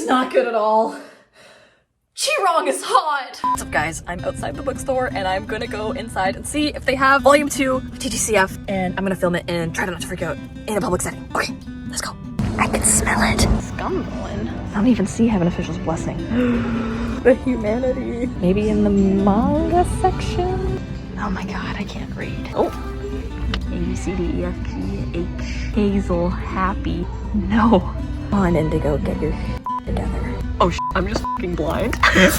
is not good at all. Qirong is hot! What's up guys, I'm outside the bookstore and I'm gonna go inside and see if they have volume 2 of Tgcf, and I'm gonna film it and try not to freak out in a public setting. Okay, let's go. I can smell it. Scumbling. I don't even see Heaven Official's Blessing. The humanity. Maybe in the manga section? Oh my god, I can't read. Oh. A, B, C, D, E, F, G, H. Hazel, happy. No. Come on, Indigo, get your together. Oh I'm just fucking blind. They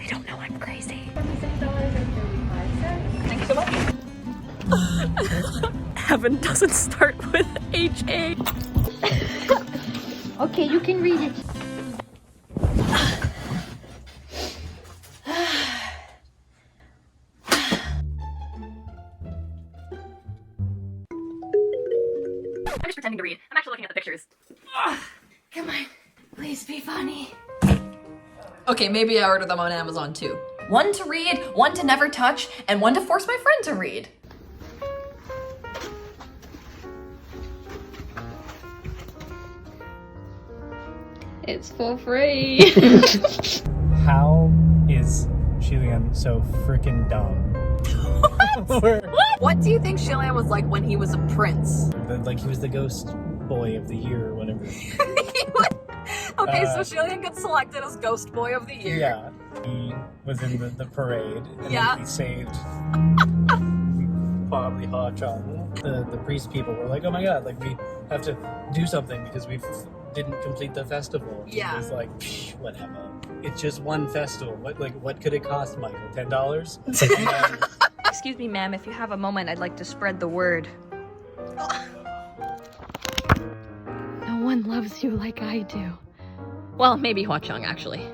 don't know I'm crazy. Thank you so much. Heaven doesn't start with H-A. Okay, you can read it. I'm just pretending to read. I'm actually looking at the pictures. Come on, please be funny. Okay, maybe I ordered them on Amazon too. One to read, one to never touch, and one to force my friend to read. It's for free. How is Shilian so freaking dumb? What? What do you think Shilian was like when he was a prince? Like he was the ghost boy of the year or whatever. Okay, so Shilian gets selected as Ghost Boy of the Year. Yeah. He was in the parade. And Yeah. then he saved probably Ha Chang. The priest people were like, oh my god, like we have to do something because we didn't complete the festival. Yeah. It was like, whatever. It's just one festival. What could it cost, Michael? $10? Excuse me, ma'am, if you have a moment, I'd like to spread the word. No one loves you like I do. Well, maybe Hua Chung, actually.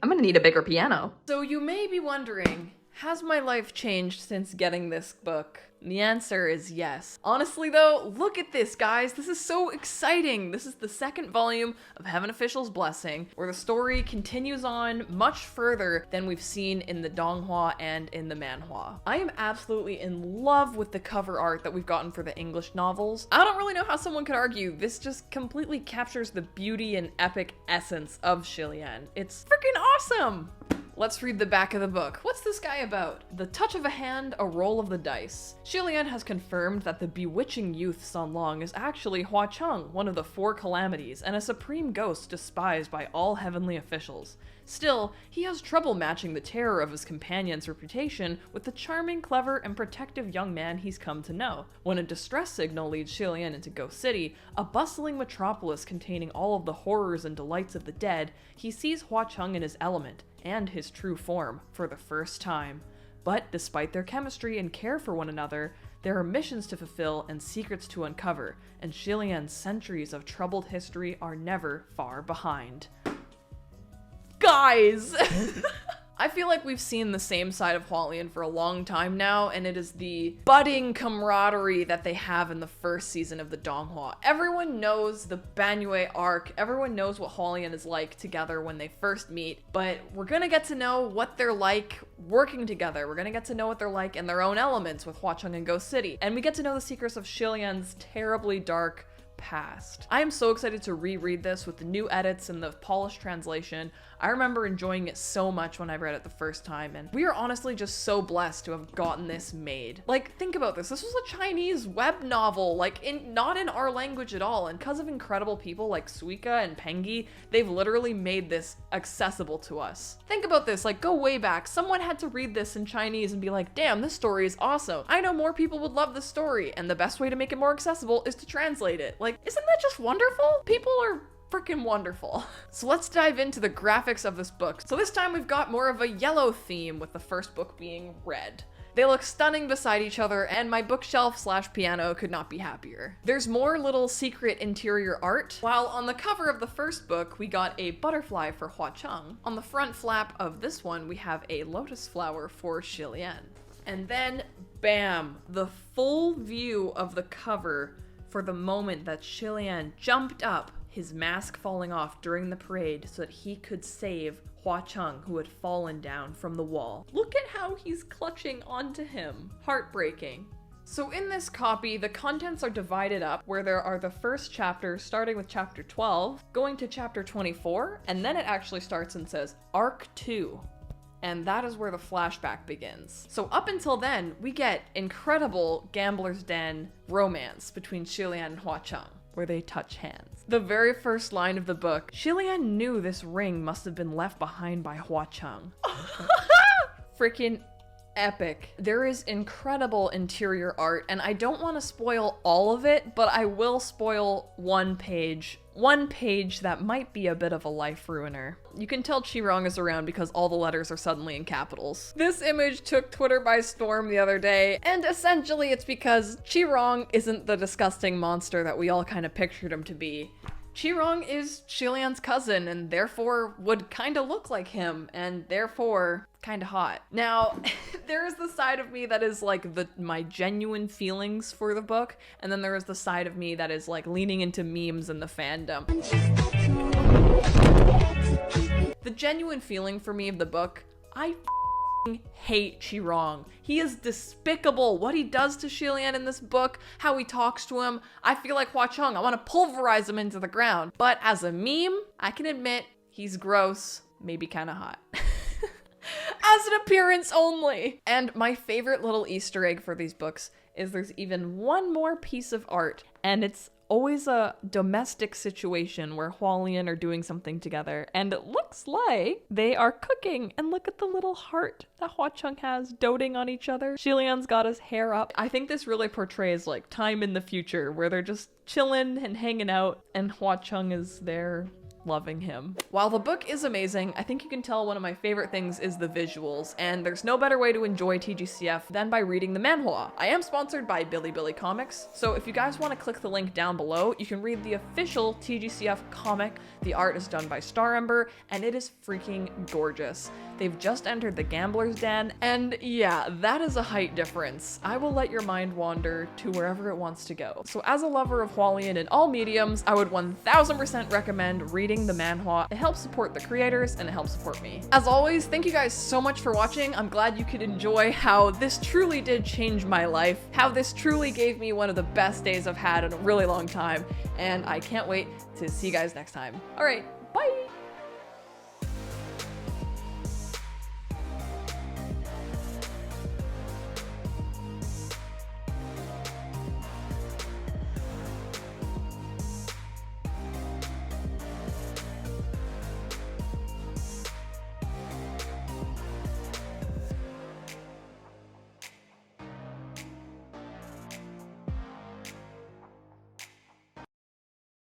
I'm gonna need a bigger piano. So you may be wondering, has my life changed since getting this book? And the answer is yes. Honestly though, look at this, guys. This is so exciting. This is the second volume of Heaven Official's Blessing, where the story continues on much further than we've seen in the Donghua and in the Manhua. I am absolutely in love with the cover art that we've gotten for the English novels. I don't really know how someone could argue. This just completely captures the beauty and epic essence of Shilian. It's freaking awesome! Let's read the back of the book. What's this guy about? The touch of a hand, a roll of the dice. Shilian has confirmed that the bewitching youth Sanlong is actually Hua Chung, one of the 4 calamities, and a supreme ghost despised by all heavenly officials. Still, he has trouble matching the terror of his companion's reputation with the charming, clever, and protective young man he's come to know. When a distress signal leads Shilian into Ghost City, a bustling metropolis containing all of the horrors and delights of the dead, he sees Hua Chung in his element, and his true form, for the first time. But despite their chemistry and care for one another, there are missions to fulfill and secrets to uncover, and Shilian's centuries of troubled history are never far behind. Guys! I feel like we've seen the same side of Hualien for a long time now, and it is the budding camaraderie that they have in the first season of the Donghua. Everyone knows the Banyue arc, everyone knows what Hualien is like together when they first meet, but we're gonna get to know what they're like working together. We're gonna get to know what they're like in their own elements with Hua Chung and Ghost City, and we get to know the secrets of Shilian's terribly dark past. I am so excited to reread this with the new edits and the polished translation. I remember enjoying it so much when I read it the first time, and we are honestly just so blessed to have gotten this made. Like, think about this. This was a Chinese web novel, like, not in our language at all, and because of incredible people like Suika and Pengi, they've literally made this accessible to us. Think about this, like, go way back. Someone had to read this in Chinese and be like, damn, this story is awesome. I know more people would love this story, and the best way to make it more accessible is to translate it. Like, isn't that just wonderful? People are freaking wonderful. So let's dive into the graphics of this book. So this time we've got more of a yellow theme, with the first book being red. They look stunning beside each other, and my bookshelf/piano could not be happier. There's more little secret interior art. While on the cover of the first book, we got a butterfly for Hua Chung. On the front flap of this one, we have a lotus flower for Shilian. And then, bam, the full view of the cover for the moment that Shilian jumped up, his mask falling off during the parade so that he could save Hua Chung, who had fallen down from the wall. Look at how he's clutching onto him. Heartbreaking. So in this copy, the contents are divided up where there are the first chapters starting with chapter 12, going to chapter 24, and then it actually starts and says Arc 2. And that is where the flashback begins. So up until then, we get incredible Gambler's Den romance between Shilian and Hua Cheng, where they touch hands. The very first line of the book, Shilian knew this ring must have been left behind by Hua Cheng. Freaking epic. There is incredible interior art, and I don't want to spoil all of it, but I will spoil one page that might be a bit of a life ruiner. You can tell Chi-Rong is around because all the letters are suddenly in capitals. This image took Twitter by storm the other day, and essentially it's because Chi-Rong isn't the disgusting monster that we all kind of pictured him to be. Chi-Rong is Shilian's cousin and therefore would kind of look like him and therefore kind of hot. Now, there is the side of me that is like my genuine feelings for the book, and then there is the side of me that is like leaning into memes and the fandom. The genuine feeling for me of the book, I hate Chi-Rong. He is despicable. What he does to Shilian in this book, how he talks to him, I feel like Hua Cheng. I want to pulverize him into the ground. But as a meme, I can admit he's gross, maybe kind of hot. As an appearance only. And my favorite little Easter egg for these books is there's even one more piece of art, and it's always a domestic situation where Hualien are doing something together, and it looks like they are cooking. And look at the little heart that Hua Cheng has doting on each other. Shilian's got his hair up. I think this really portrays like time in the future where they're just chilling and hanging out, and Hua Cheng is there loving him. While the book is amazing, I think you can tell one of my favorite things is the visuals, and there's no better way to enjoy TGCF than by reading the manhwa. I am sponsored by Bilibili Comics, so if you guys want to click the link down below, you can read the official TGCF comic. The art is done by Star Ember, and it is freaking gorgeous. They've just entered the Gambler's Den, and yeah, that is a height difference. I will let your mind wander to wherever it wants to go. So as a lover of Hualien in all mediums, I would 1000% recommend reading the manhwa. It helps support the creators and it helps support me. As always, thank you guys so much for watching. I'm glad you could enjoy how this truly did change my life, how this truly gave me one of the best days I've had in a really long time, and I can't wait to see you guys next time. All right, bye!